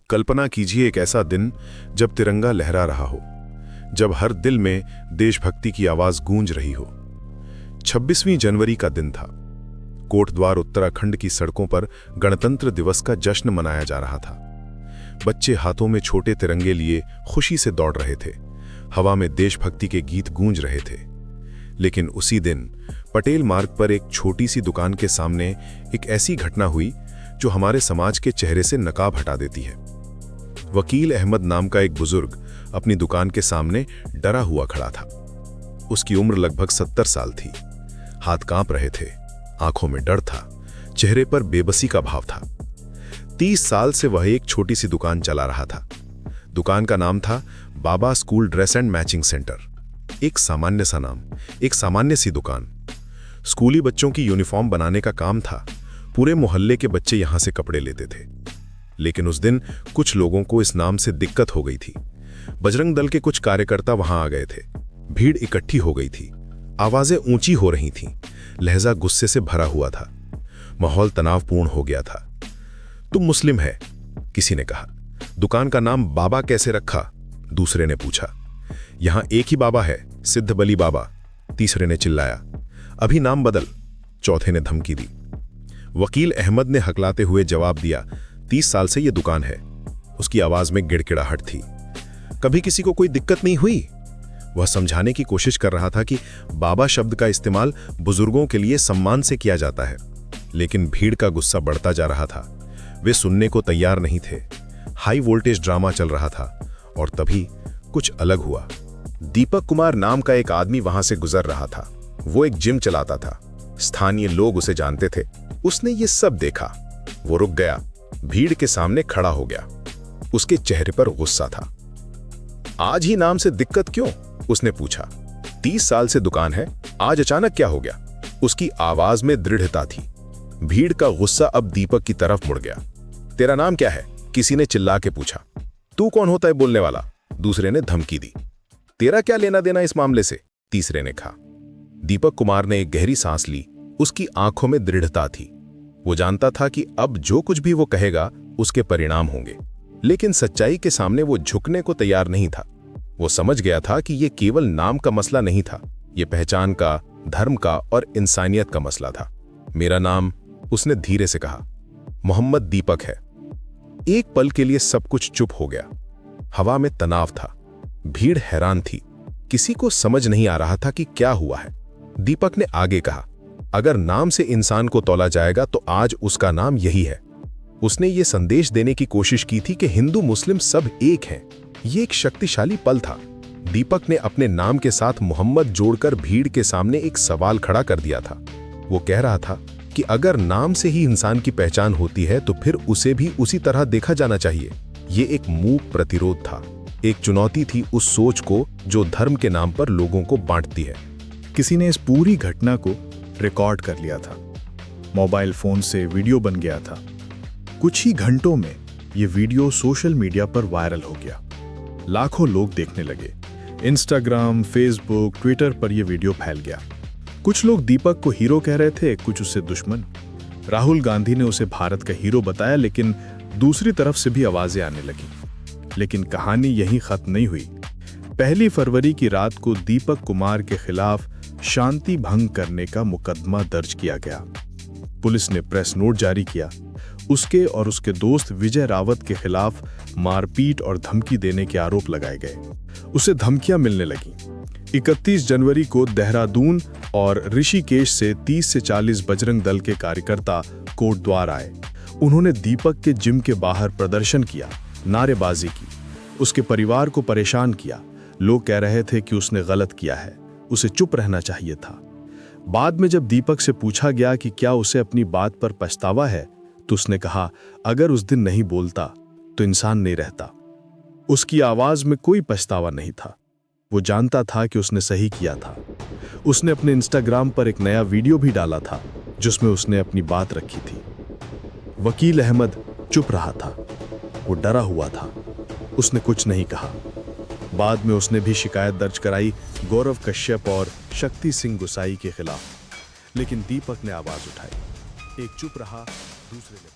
कल्पना कीजिए एक ऐसा दिन जब तिरंगा लहरा रहा हो, जब हर दिल में देशभक्ति की आवाज गूंज रही हो। 26वीं जनवरी का दिन था। कोटद्वार उत्तराखंड की सड़कों पर गणतंत्र दिवस का जश्न मनाया जा रहा था। बच्चे हाथों में छोटे तिरंगे लिए खुशी से दौड़ रहे थे। हवा में देशभक्ति के गीत गूंज रहे थे। लेकिन उसी दिन पटेल मार्ग पर एक छोटी सी दुकान के सामने एक ऐसी घटना हुई जो हमारे समाज के चेहरे से नकाब हटा देती है। वकील अहमद नाम का एक बुजुर्ग अपनी दुकान के सामने डरा हुआ खड़ा था। उसकी उम्र लगभग 70 साल थी। हाथ कांप रहे थे, आंखों में डर था, चेहरे पर बेबसी का भाव था। 30 साल से वह एक छोटी सी दुकान चला रहा था। दुकान का नाम था Baba school dress and matching centre. एक सामान्य सा नाम, एक सामान्य सी दुकान। स्कूली बच्चों की यूनिफॉर्म बनाने का काम था। पूरे मोहल्ले के बच्चे यहां से कपड़े लेते थे। लेकिन उस दिन कुछ लोगों को इस नाम से दिक्कत हो गई थी। बजरंग दल के कुछ कार्यकर्ता वहां आ गए थे। भीड़ इकट्ठी हो गई थी। आवाजें ऊंची हो रही थीं। लहजा गुस्से से भरा हुआ था। माहौल तनावपूर्ण हो गया था। तुम मुस्लिम है, किसी ने कहा। दुकान का नाम बाबा कैसे रखा, दूसरे ने पूछा। यहां एक ही बाबा है, सिद्ध बली बाबा, तीसरे ने चिल्लाया। अभी नाम बदल, चौथे ने धमकी दी। वकील अहमद ने हकलाते हुए जवाब दिया, 30 साल से यह दुकान है। उसकी आवाज में गिड़गिड़ाहट थी। कभी किसी को कोई दिक्कत नहीं हुई? वह समझाने की कोशिश कर रहा था कि बाबा शब्द का इस्तेमाल बुजुर्गों के लिए सम्मान से किया जाता है। लेकिन भीड़ का गुस्सा बढ़ता जा रहा था। वे सुनने को तैयार नहीं थे। हाई वोल्टेज ड्रामा चल रहा था और तभी कुछ अलग हुआ। दीपक कुमार नाम का एक आदमी वहां से गुजर रहा था। वो एक जिम चलाता था। स्थानीय लोग उसे जानते थे। उसने ये सब देखा। वो रुक गया, भीड़ के सामने खड़ा हो गया। उसके चेहरे पर गुस्सा था। आज ही नाम से दिक्कत क्यों? उसने पूछा। 30 साल से दुकान है, आज अचानक क्या हो गया? उसकी आवाज में दृढ़ता थी। भीड़ का गुस्सा अब दीपक की तरफ मुड़ गया। तेरा नाम क्या है? किसी ने चिल्ला के पूछा। तू कौन होता है बोलने वाला? दूसरे ने धमकी दी। तेरा क्या लेना देना इस मामले से? तीसरे ने कहा। दीपक कुमार ने एक गहरी सांस ली। उसकी आंखों में दृढ़ता थी। वो जानता था कि अब जो कुछ भी वो कहेगा उसके परिणाम होंगे। लेकिन सच्चाई के सामने वो झुकने को तैयार नहीं था। वो समझ गया था कि ये केवल नाम का मसला नहीं था, ये पहचान का, धर्म का और इंसानियत का मसला था। मेरा नाम, उसने धीरे से कहा, मोहम्मद दीपक है। एक पल के लिए सब कुछ चुप हो गया। हवा में तनाव था। भीड़ हैरान थी। किसी को समझ नहीं आ रहा था कि क्या हुआ है। दीपक ने आगे कहा, अगर नाम से इंसान को तौला जाएगा तो आज उसका नाम यही है। उसने ये संदेश देने की कोशिश की थी कि हिंदू मुस्लिम सब एक हैं। ये एक शक्तिशाली पल था। दीपक ने अपने नाम के साथ मोहम्मद जोड़कर भीड़ के सामने एक सवाल खड़ा कर दिया था। वो कह रहा था कि अगर नाम से ही इंसान की पहचान होती है तो फिर उसे भी उसी तरह देखा जाना चाहिए। ये एक मूक प्रतिरोध था, एक चुनौती थी उस सोच को जो धर्म के नाम पर लोगों को बांटती है। किसी ने इस पूरी घटना को रिकॉर्ड कर लिया था। मोबाइल फोन से वीडियो बन गया था। कुछ ही घंटों में यह वीडियो सोशल मीडिया पर वायरल हो गया। लाखों लोग देखने लगे। इंस्टाग्राम, फेसबुक, ट्विटर पर यह वीडियो फैल गया। कुछ लोग दीपक को हीरो कह रहे थे, कुछ उससे दुश्मन। राहुल गांधी ने उसे भारत का हीरो बताया, लेकिन दूसरी तरफ से भी आवाजें आने लगी। लेकिन कहानी यहीं खत्म नहीं हुई। 1 फरवरी की रात को दीपक कुमार के खिलाफ शांति भंग करने का मुकदमा दर्ज किया गया। पुलिस ने प्रेस नोट जारी किया। उसके और उसके दोस्त विजय रावत के खिलाफ मारपीट और धमकी देने के आरोप लगाए गए। उसे धमकियां मिलने लगीं। 31 जनवरी को देहरादून और ऋषिकेश से 30 से 40 बजरंग दल के कार्यकर्ता कोटद्वार आए। उन्होंने दीपक के जिम के बाहर प्रदर्शन किया, नारेबाजी की, उसके परिवार को परेशान किया। लोग कह रहे थे कि उसने गलत किया है, उसे चुप रहना चाहिए था। बाद में जब दीपक से पूछा गया कि क्या उसे अपनी बात पर पछतावा है, तो उसने कहा, अगर उस दिन नहीं बोलता तो इंसान नहीं रहता। उसकी आवाज में कोई पछतावा नहीं था। वो जानता था कि उसने सही किया था। उसने अपने इंस्टाग्राम पर एक नया वीडियो भी डाला था जिसमें उसने अपनी बात रखी थी। वकील अहमद चुप रहा था। वो डरा हुआ था। उसने कुछ नहीं कहा। बाद में उसने भी शिकायत दर्ज कराई गौरव कश्यप और शक्ति सिंह गुसाई के खिलाफ। लेकिन दीपक ने आवाज उठाई। एक चुप रहा, दूसरे ने